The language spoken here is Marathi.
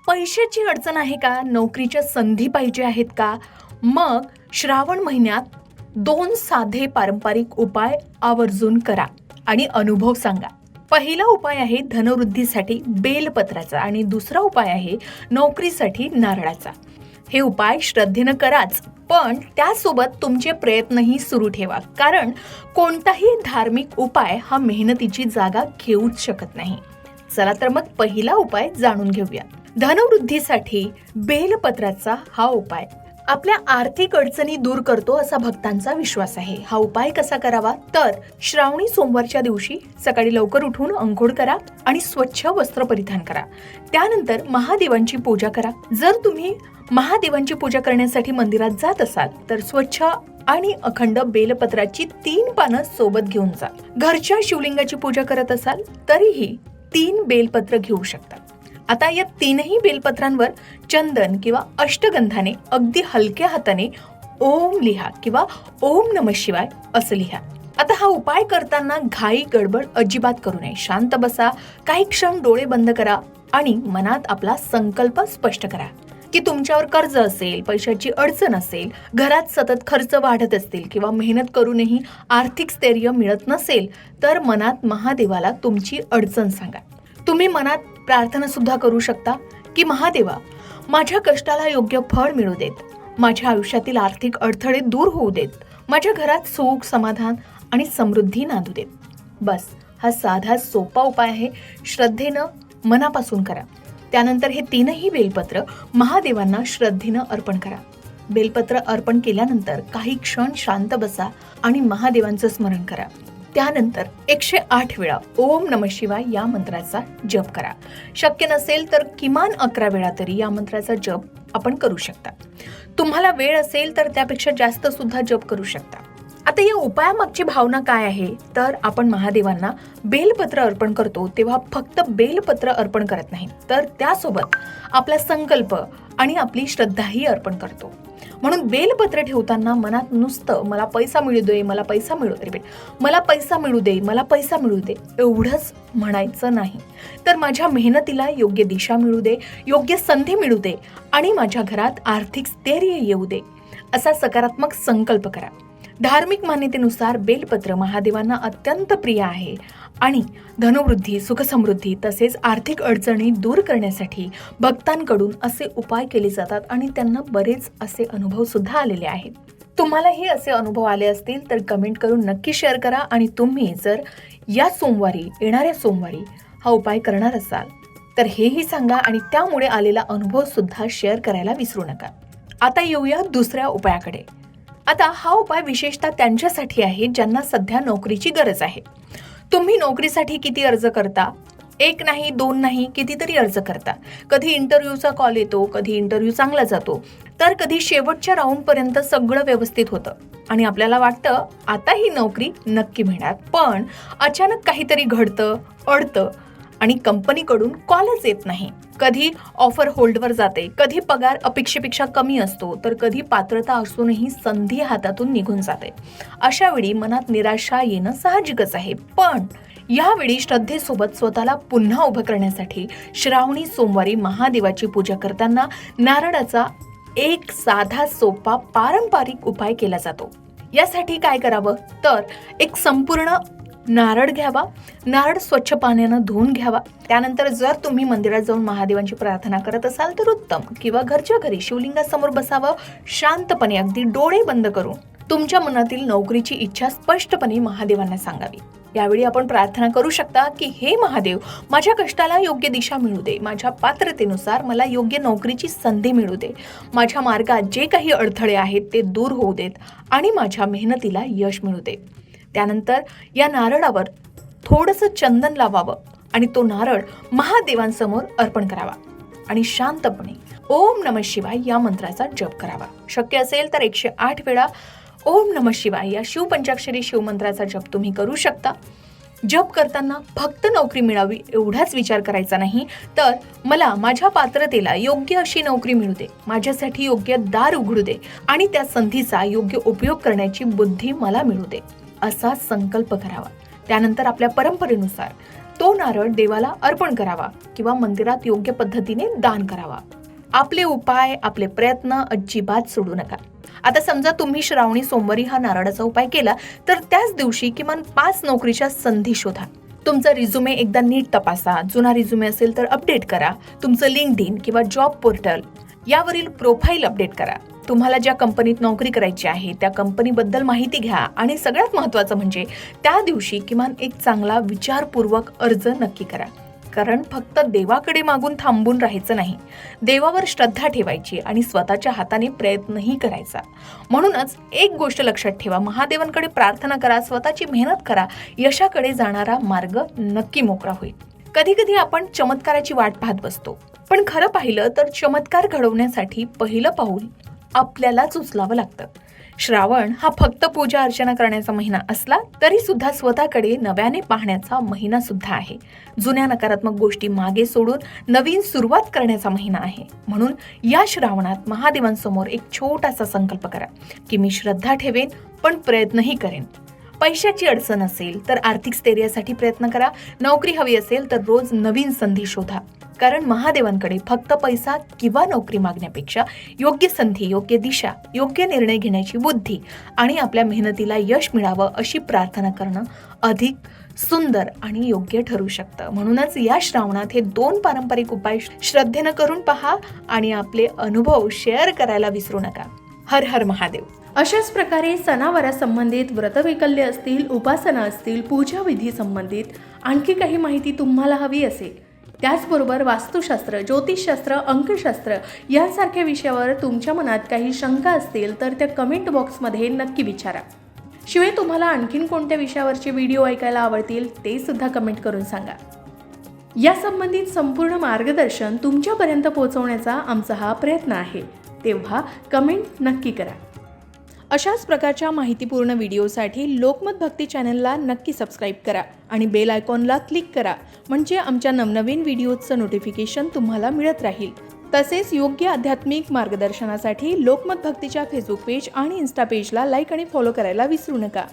पैशाची अडचण आहे का? नोकरीच्या संधी पाहिजे आहेत का? मग श्रावण महिन्यात 2 साधे पारंपरिक उपाय आवर्जून करा आणि अनुभव सांगा. पहिला उपाय आहे धनवृद्धीसाठी बेलपत्राचा आणि दुसरा उपाय आहे नोकरीसाठी नारळाचा. हे उपाय श्रद्धेनं कराच, पण त्यासोबत तुमचे प्रयत्नही सुरू ठेवा, कारण कोणताही धार्मिक उपाय हा मेहनतीची जागा घेऊच शकत नाही. चला तर मग पहिला उपाय जाणून घेऊया. धनवृद्धीसाठी बेलपत्राचा हा उपाय आपल्या आर्थिक अडचणी दूर करतो असा भक्तांचा विश्वास आहे. हा उपाय कसा करावा? तर श्रावणी सोमवारच्या दिवशी सकाळी लवकर उठून अंघोळ करा आणि स्वच्छ वस्त्र परिधान करा. त्यानंतर महादेवांची पूजा करा. जर तुम्ही महादेवांची पूजा करण्यासाठी मंदिरात जात असाल तर स्वच्छ आणि अखंड बेलपत्राची 3 पानं सोबत घेऊन जा. घरच्या शिवलिंगाची पूजा करत असाल तरीही 3 बेलपत्र घेऊ शकता. आता या 3ही बेलपत्रांवर चंदन किंवा अष्टगंधाने अगदी हलक्या हाताने ओम लिहा किंवा ओम नमः शिवाय असं लिहा. आता हा उपाय करताना घाई गडबड अजिबात करू नये. शांत बसा, काही क्षण डोळे बंद करा आणि मनात आपला संकल्प स्पष्ट करा की तुमच्यावर कर्ज असेल, पैशाची अडचण असेल, घरात सतत खर्च वाढत असतील किंवा मेहनत करूनही आर्थिक स्थैर्य मिळत नसेल, तर मनात महादेवाला तुमची अडचण सांगा. तुम्ही मनात प्रार्थना सुद्धा करू शकता की महादेवा, माझ्या कष्टाला योग्य फळ मिळू देत, माझ्या आयुष्यातील आर्थिक अडथळे दूर होऊ देत, माझ्या घरात सुख, समाधान आणि समृद्धी नांदू देत. बस, हा साधा सोपा उपाय आहे. श्रद्धेनं मनापासून करा. त्यानंतर हे 3ही बेलपत्र महादेवांना श्रद्धेनं अर्पण करा. बेलपत्र अर्पण केल्यानंतर काही क्षण शांत बसा आणि महादेवांचं स्मरण करा. त्यानंतर 108 वेळा ओम नमः शिवाय या मंत्राचा जप करा. शक्य नसेल तर किमान 11 वेळा तरी या मंत्राचा जप आपण करू शकता. तुम्हाला वेळ असेल तर त्यापेक्षा जास्त सुद्धा जप करू शकता. आता या उपायामागची भावना काय आहे? तर आपण महादेवांना बेलपत्र अर्पण करतो तेव्हा फक्त बेलपत्र अर्पण करत नाही, तर त्यासोबत आपला संकल्प आणि आपली श्रद्धाही अर्पण करतो. म्हणून बेलपत्र ठेवताना मनात नुसतं मला पैसा मिळू दे, मला पैसा मिळू दे, मला पैसा मिळू दे, मला पैसा मिळू दे एवढंच म्हणायचं नाही, तर माझ्या मेहनतीला योग्य दिशा मिळू दे, योग्य संधी मिळू दे आणि माझ्या घरात आर्थिक स्थैर्य येऊ दे असा सकारात्मक संकल्प करा. धार्मिक मान्यतेनुसार बेलपत्र महादेवांना अत्यंत प्रिय आहे आणि धनवृद्धी, सुखसमृद्धी तसेच आर्थिक अडचणी दूर करण्यासाठी भक्तांकडून असे उपाय केले जातात आणि त्यांना बरेच असे अनुभव सुद्धा आलेले आहेत. तुम्हालाही असे अनुभव आले असतील तर कमेंट करून नक्की शेअर करा. आणि तुम्ही जर या सोमवारी, येणाऱ्या सोमवारी हा उपाय करणार असाल तर हेही सांगा आणि त्यामुळे आलेला अनुभव सुद्धा शेअर करायला विसरू नका. आता येऊया दुसऱ्या उपायाकडे. आता हा उपाय विशेषतः त्यांच्यासाठी आहे ज्यांना सध्या नोकरीची गरज आहे. तुम्ही नोकरीसाठी किती अर्ज करता? 1 नाही, 2 नाही, कितीतरी अर्ज करता. कधी इंटरव्ह्यूचा कॉल येतो, कधी इंटरव्ह्यू चांगला जातो, तर कधी शेवटच्या राऊंडपर्यंत सगळं व्यवस्थित होतं आणि आपल्याला वाटतं आता ही नोकरी नक्की मिळणार. पण अचानक काहीतरी घडतं, अडतं आणि कंपनीकडून कॉलच येत नाही. कधी ऑफर होल्डवर जाते, कधी पगार अपेक्षेपेक्षा कमी असतो, तर कधी पात्रता असूनही संधी हातातून निघून जाते. अशा वेळी मनात निराशा येणं साहजिकच आहे. पण यावेळी श्रद्धेसोबत स्वतःला पुन्हा उभं करण्यासाठी श्रावणी सोमवारी महादेवाची पूजा करताना नारळाचा एक साधा सोपा पारंपरिक उपाय केला जातो. यासाठी काय करावं? तर एक संपूर्ण नारळ घ्यावा. नारळ स्वच्छ पाण्यानं धुवून घ्यावा. त्यानंतर जर तुम्ही मंदिरात जाऊन महादेवांची प्रार्थना करत असाल तर उत्तम, किंवा घरच्या घरी शिवलिंगासमोर बसावं. शांतपणे अगदी डोळे बंद करून तुमच्या मनातील नोकरीची इच्छा स्पष्टपणे महादेवांना सांगावी. यावेळी आपण प्रार्थना करू शकता की हे महादेव, माझ्या कष्टाला योग्य दिशा मिळू दे, माझ्या पात्रतेनुसार मला योग्य नोकरीची संधी मिळू दे, माझ्या मार्गात जे काही अडथळे आहेत ते दूर होऊ देत आणि माझ्या मेहनतीला यश मिळू दे. त्यानंतर या नारळावर थोडंसं चंदन लावावं आणि तो नारळ महादेवांसमोर अर्पण करावा आणि शांतपणे ओम नमः शिवाय या मंत्राचा जप करावा. शक्य असेल तर 108 वेळा ओम नमः शिवाय या शिवपंचाक्षरी शिवमंत्राचा जप तुम्ही करू शकता. जप करताना फक्त नोकरी मिळावी एवढाच विचार करायचा नाही, तर मला माझ्या पात्रतेला योग्य अशी नोकरी मिळू दे, माझ्यासाठी योग्य दार उघडू दे आणि त्या संधीचा योग्य उपयोग करण्याची बुद्धी मला मिळू दे असा संकल्प करावा. त्यानंतर आपल्या परंपरेनुसार तो नारळ देवाला अर्पण करावा किंवा मंदिरात योग्य पद्धतीने दान करावा. आपले उपाय, आपले प्रयत्न अजिबात सोडू नका. आता समजा तुम्ही श्रावणी सोमवारी हा नारळाचा उपाय केला तर त्याच दिवशी किमान 5 नोकरीच्या संधी शोधा. तुमचा रिझ्युमे एकदा नीट तपासा. जुना रिझ्युमे असेल तर अपडेट करा. तुमचं लिंक्डइन किंवा जॉब पोर्टल यावरील प्रोफाईल अपडेट करा. तुम्हाला ज्या कंपनीत नोकरी करायची आहे त्या कंपनीबद्दल माहिती घ्या आणि सगळ्यात महत्त्वाचं म्हणजे त्या दिवशी किमान एक चांगला विचारपूर्वक अर्ज नक्की करा. कारण फक्त देवाकडे मागून थांबून राहायचं नाही, देवावर श्रद्धा ठेवायची आणि स्वतःच्या हाताने प्रयत्नही करायचा. म्हणूनच एक गोष्ट लक्षात ठेवा, महादेवांकडे प्रार्थना करा, स्वतःची मेहनत करा, यशाकडे जाणारा मार्ग नक्की मोकळा होईल. कधी कधी आपण चमत्काराची वाट पाहत बसतो, पण खरं पाहिलं तर चमत्कार घडवण्यासाठी पहिलं पाऊल आपल्यालाच उचलावं लागतं. श्रावण हा फक्त पूजा अर्चना करण्याचा महिना असला तरी सुद्धा स्वतःकडे नव्याने पाहण्याचा महिना सुद्धा आहे. जुन्या नकारात्मक गोष्टी मागे सोडून नवीन सुरुवात करण्याचा महिना आहे. म्हणून या श्रावणात महादेवांसमोर एक छोटासा संकल्प करा की मी श्रद्धा ठेवेन पण प्रयत्नही करेन. पैशाची अडचण असेल तर आर्थिक स्थैर्यासाठी प्रयत्न करा. नोकरी हवी असेल तर रोज नवीन संधी शोधा. कारण महादेवांकडे फक्त पैसा किंवा नोकरी मागण्यापेक्षा योग्य संधी, योग्य दिशा, योग्य निर्णय घेण्याची बुद्धी आणि आपल्या मेहनतीला यश मिळावं अशी प्रार्थना करणं अधिक सुंदर आणि योग्य ठरू शकतं. म्हणूनच या श्रावणात हे 2 पारंपरिक उपाय श्रद्धेनं करून पहा आणि आपले अनुभव शेअर करायला विसरू नका. हर हर महादेव. अशाच प्रकारे सणावारा संबंधित व्रतवैकल्य असतील, उपासना असतील, पूजाविधी संबंधित आणखी काही माहिती तुम्हाला हवी असेल, त्याचबरोबर वास्तुशास्त्र, ज्योतिषशास्त्र, अंकशास्त्र यांसारख्या विषयावर तुमच्या मनात काही शंका असतील तर त्या कमेंट बॉक्समध्ये नक्की विचारा. शिवाय तुम्हाला आणखीन कोणत्या विषयावरचे व्हिडिओ ऐकायला आवडतील ते सुद्धा कमेंट करून सांगा. या संबंधित संपूर्ण मार्गदर्शन तुमच्यापर्यंत पोहोचवण्याचा आमचा हा प्रयत्न आहे, तेव्हा कमेंट नक्की करा. अशाच प्रकारच्या माहितीपूर्ण व्हिडिओसाठी लोकमत भक्ती चॅनलला नक्की सबस्क्राईब करा आणि बेल आयकॉनला क्लिक करा, म्हणजे आमच्या नवनवीन व्हिडिओचं नोटिफिकेशन तुम्हाला मिळत राहील. तसेच योग्य आध्यात्मिक मार्गदर्शनासाठी लोकमत भक्तीच्या फेसबुक पेज आणि इन्स्टा पेजला लाईक आणि फॉलो करायला विसरू नका.